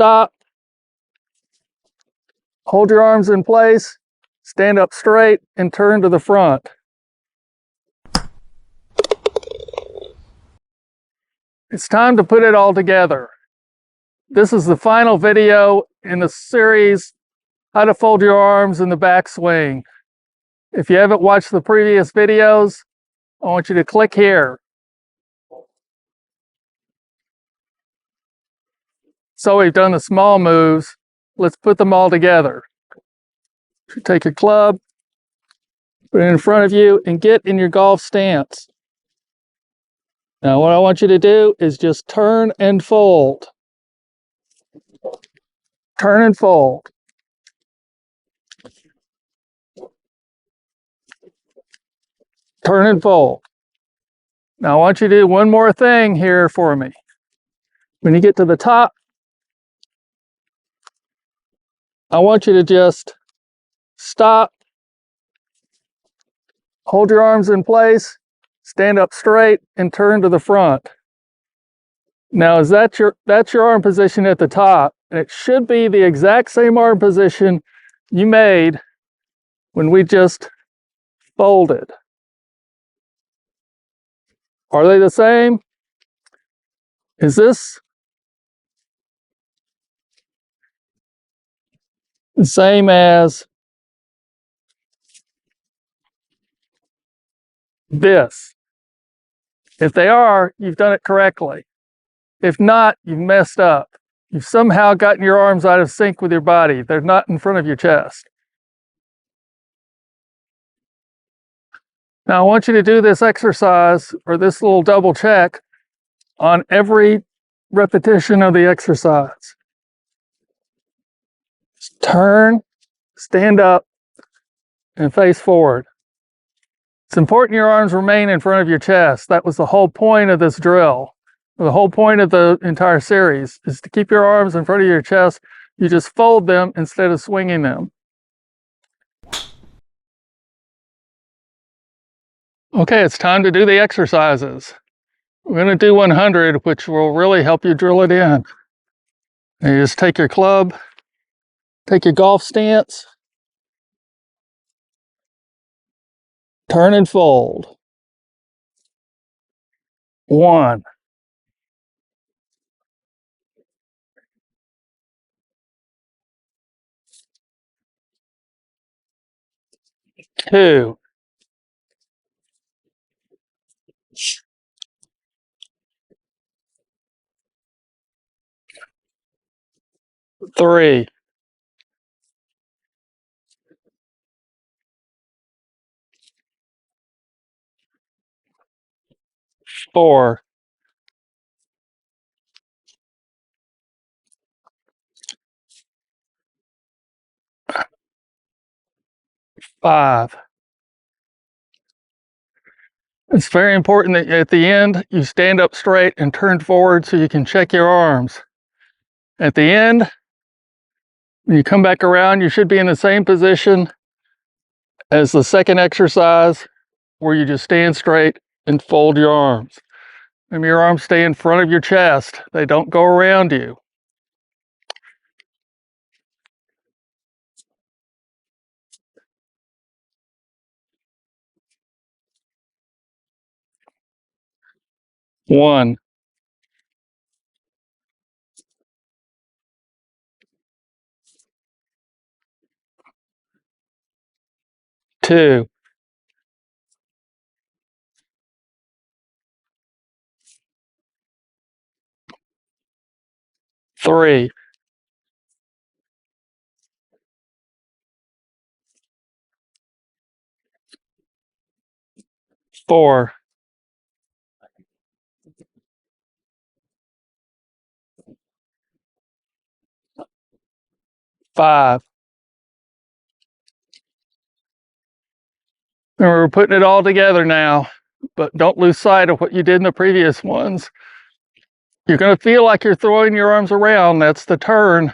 Stop. Hold your arms in place. Stand up straight and turn to the front. It's time to put it all together. This is the final video in the series, How to Fold Your Arms in the Backswing. If you haven't watched the previous videos, I want you to click here. So we've done the small moves. Let's put them all together. Take your club, put it in front of you, and get in your golf stance. Now what I want you to do is just turn and fold. Turn and fold. Turn and fold. Now I want you to do one more thing here for me. When you get to the top, I want you to just stop, hold your arms in place, stand up straight, and turn to the front. Now, that's your arm position at the top, and it should be the exact same arm position you made when we just folded. Are they the same? Is this the same as this? If they are, you've done it correctly. If not, you've messed up. You've somehow gotten your arms out of sync with your body. They're not in front of your chest. Now I want you to do this exercise, or this little double check, on every repetition of the exercise. Just turn, stand up, and face forward. It's important your arms remain in front of your chest. That was the whole point of this drill. The whole point of the entire series is to keep your arms in front of your chest. You just fold them instead of swinging them. Okay, it's time to do the exercises. We're going to do 100, which will really help you drill it in. And you just take your club, take your golf stance, turn and fold. 1. 2. 3. 4. 5. It's very important that at the end you stand up straight and turn forward so you can check your arms. At the end, when you come back around, you should be in the same position as the second exercise, where you just stand straight and fold your arms. And your arms stay in front of your chest. They don't go around you. One. 2. 3. 4. 5. And we're putting it all together now, but don't lose sight of what you did in the previous ones. You're going to feel like you're throwing your arms around. That's the turn,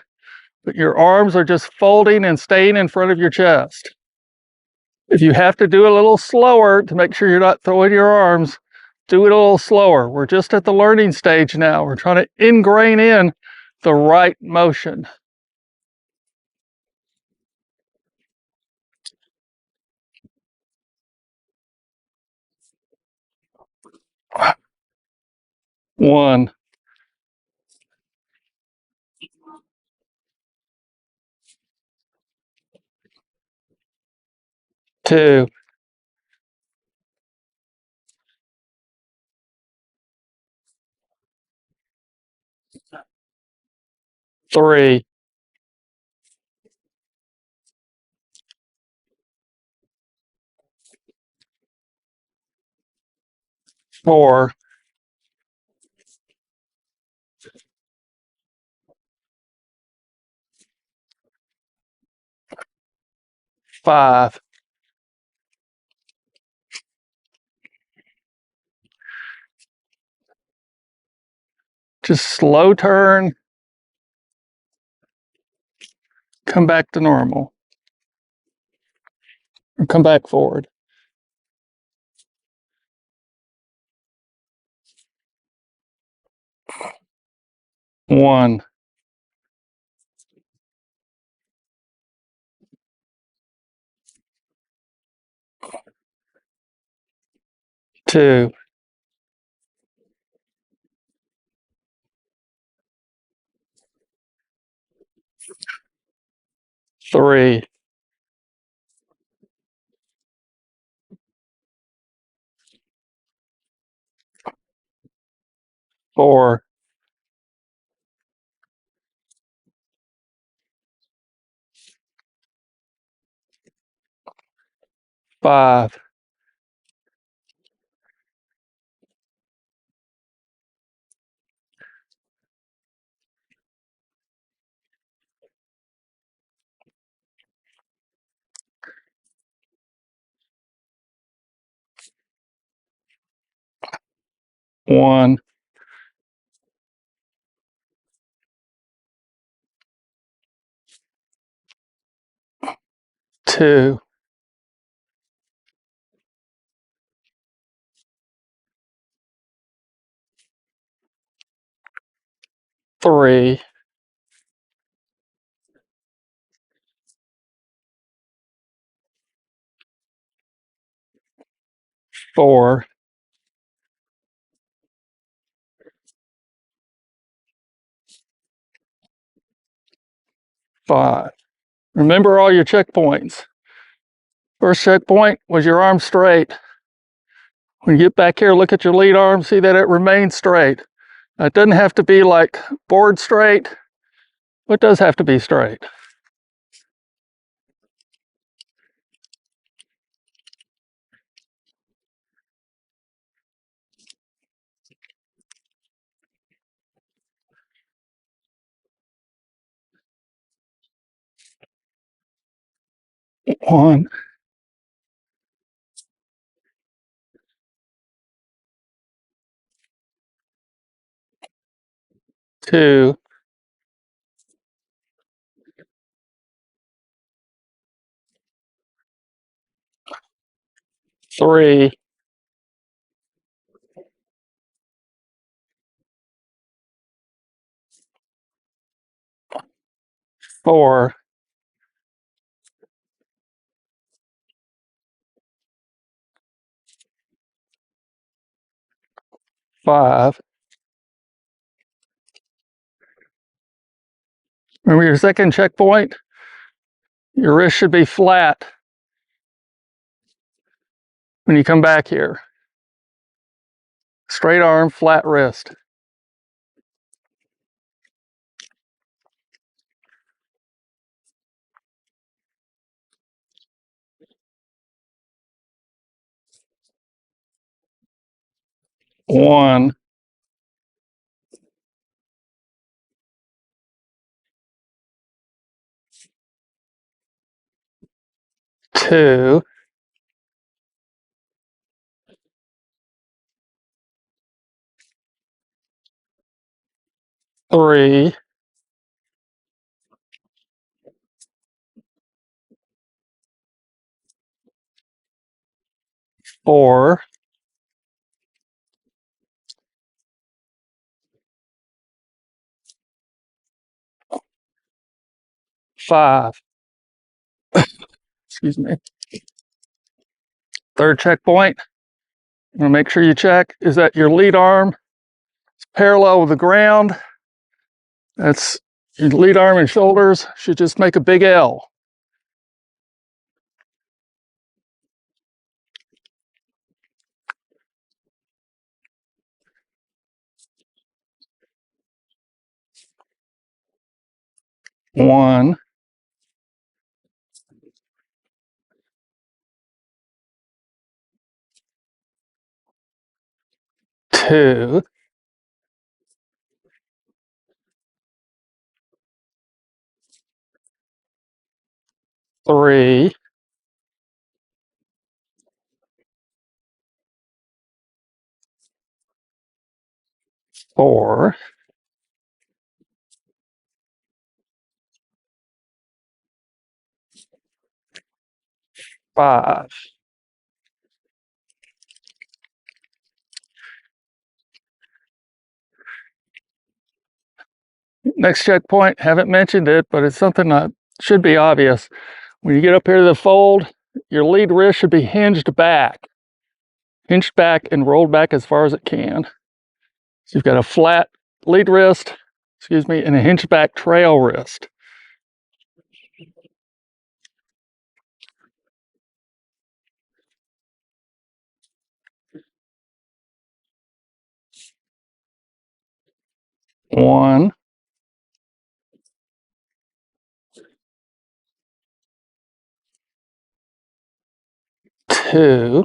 but your arms are just folding and staying in front of your chest. If you have to do it a little slower to make sure you're not throwing your arms, do it a little slower. We're just at the learning stage now. We're trying to ingrain in the right motion. One, two, three, four, five. Just slow turn, come back to normal, or come back forward. One, two, three, four, five, one, two, three, four, five. Remember all your checkpoints. First checkpoint was your arm straight. When you get back here, look at your lead arm, see that it remains straight. It doesn't have to be like board straight, but it does have to be straight. One, two, three, four, five. Remember your second checkpoint? Your wrist should be flat when you come back here. Straight arm, flat wrist. One, two, three, four, 5. Excuse me. Third checkpoint, I'm going to make sure you check, is that your lead arm is parallel with the ground. That's your lead arm and shoulders should just make a big L. One, two, three, 4, 5. Next checkpoint, haven't mentioned it, but it's something that should be obvious. When you get up here to the fold, your lead wrist should be hinged back and rolled back as far as it can. So you've got a flat lead wrist, and a hinged back trail wrist. One, two,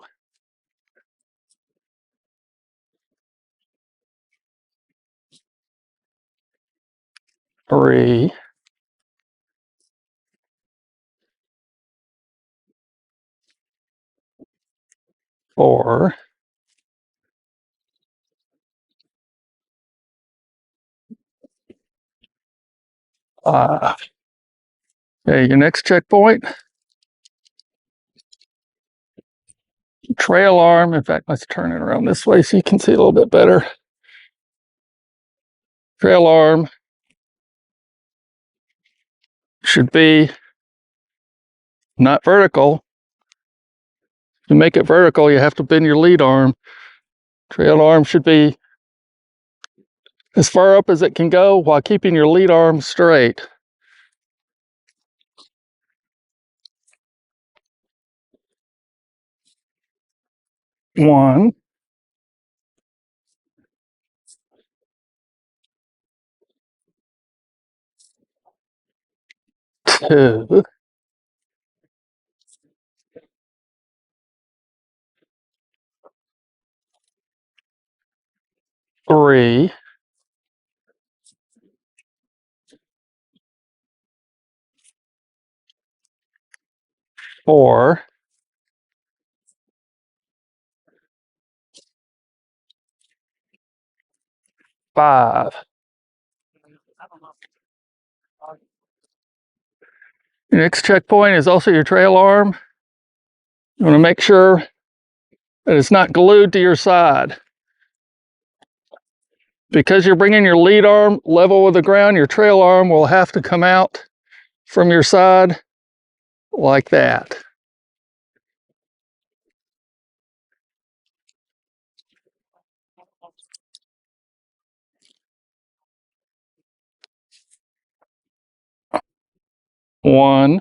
three, 4, 5. Okay, your next checkpoint, trail arm. In fact, let's turn it around this way so you can see a little bit better. Trail arm should be not vertical. To make it vertical, you have to bend your lead arm. Trail arm should be as far up as it can go while keeping your lead arm straight. One, two, three, 4, 5. Your next checkpoint is also your trail arm. You want to make sure that it's not glued to your side. Because you're bringing your lead arm level with the ground, your trail arm will have to come out from your side like that. One,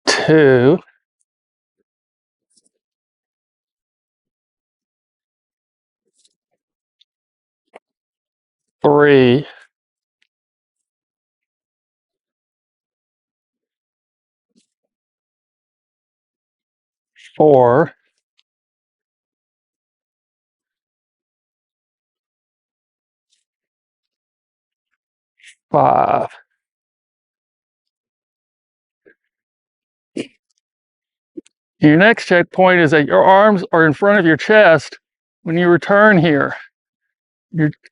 two, three, 4, 5. Your next checkpoint is that your arms are in front of your chest when you return here.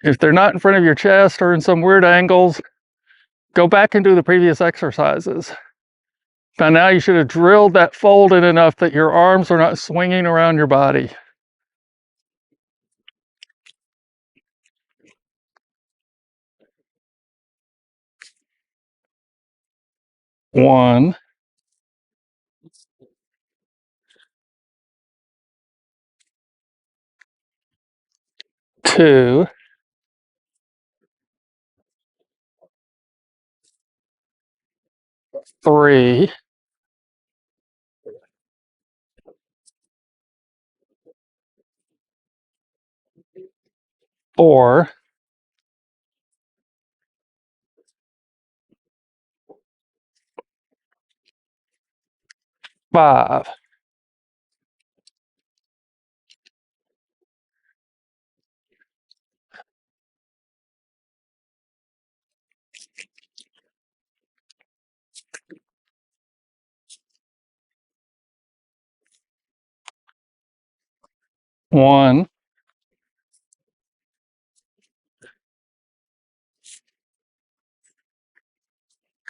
If they're not in front of your chest or in some weird angles, go back and do the previous exercises. By now, you should have drilled that fold in enough that your arms are not swinging around your body. 1, 2, 3, 4, 5. 1,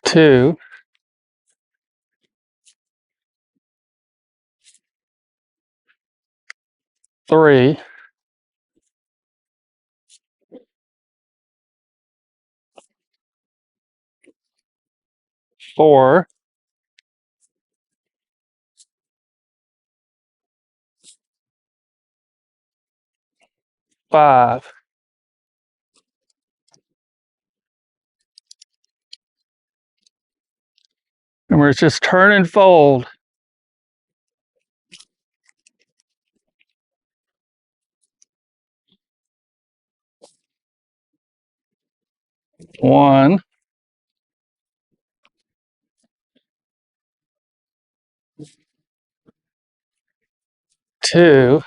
2, 3, 4, 5. Remember, it's just turn and fold. 1, 2,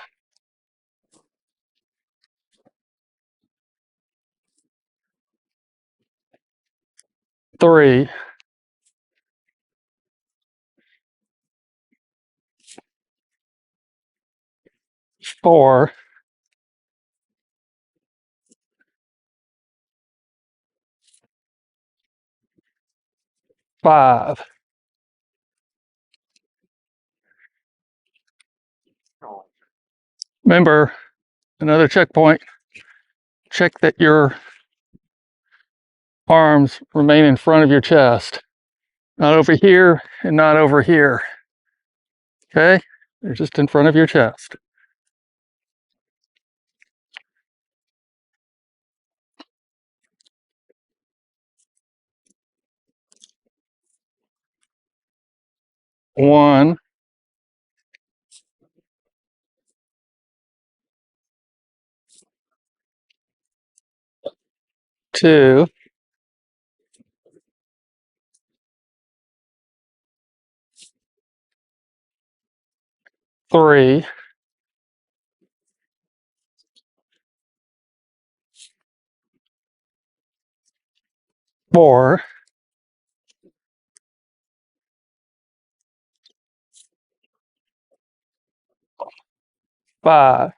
3, 4, 5. Remember, another checkpoint, check that your arms remain in front of your chest. Not over here and not over here. Okay? They're just in front of your chest. 1, 2, 3, 4, 5.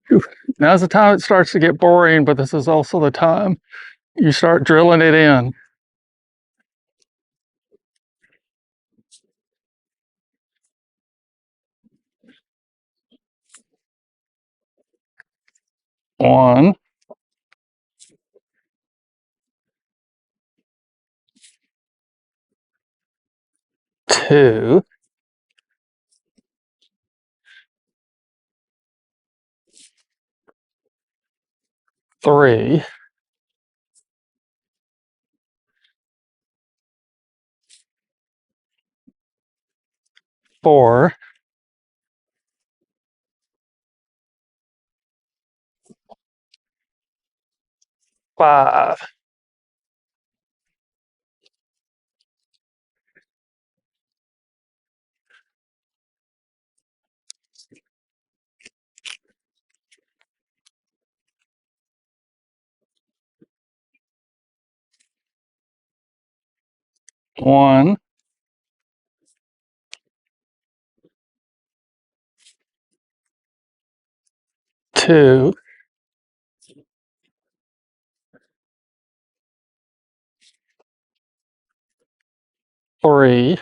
Whew. Now's the time it starts to get boring, but this is also the time you start drilling it in. 1, 2, 3, 4, 5. 1, 2, 3,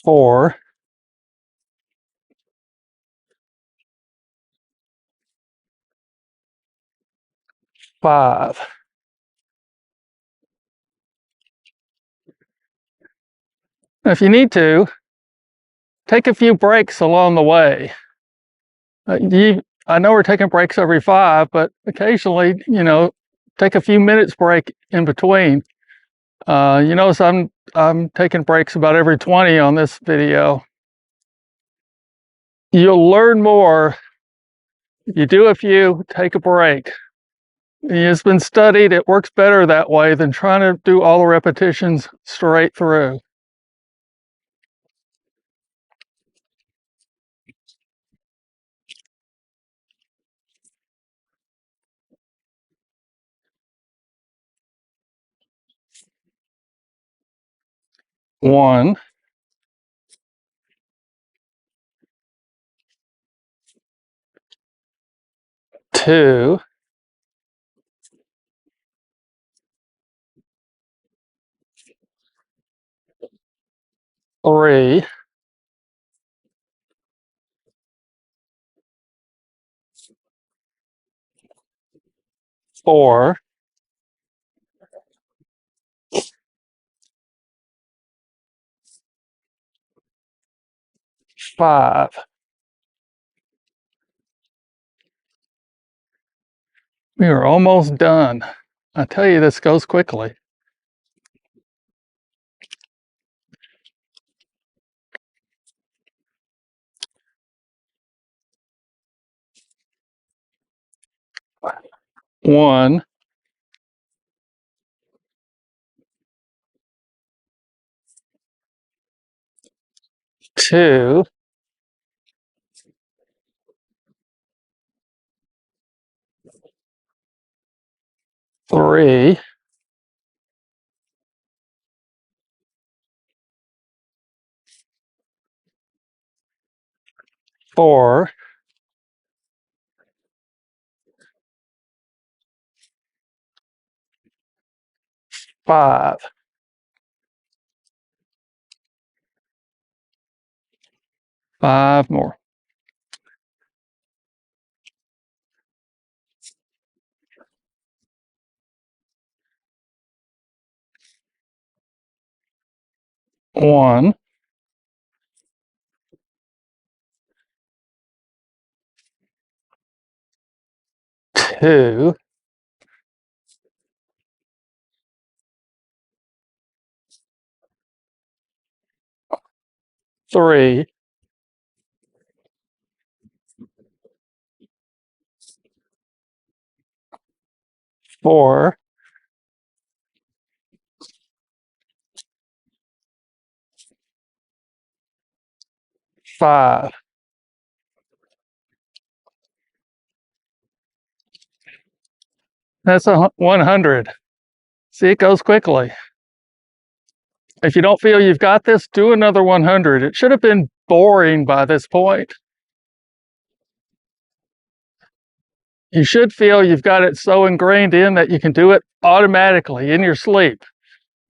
4, 5. If you need to, take a few breaks along the way. I know we're taking breaks every 5, but occasionally, take a few minutes break in between. You notice I'm taking breaks about every 20 on this video. You'll learn more. You do a few, take a break. It's been studied, it works better that way than trying to do all the repetitions straight through. One, 2, 3, 4, 5. We are almost done. I tell you, this goes quickly. 1, 2, 3, 4, 5. 5 more. 1, 2, 3, 4, 5. That's 100. See, it goes quickly. If you don't feel you've got this, do another 100. It should have been boring by this point. You should feel you've got it so ingrained in that you can do it automatically in your sleep.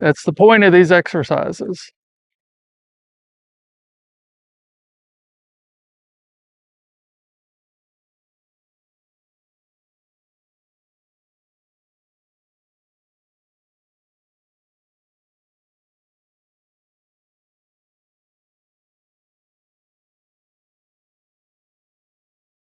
That's the point of these exercises.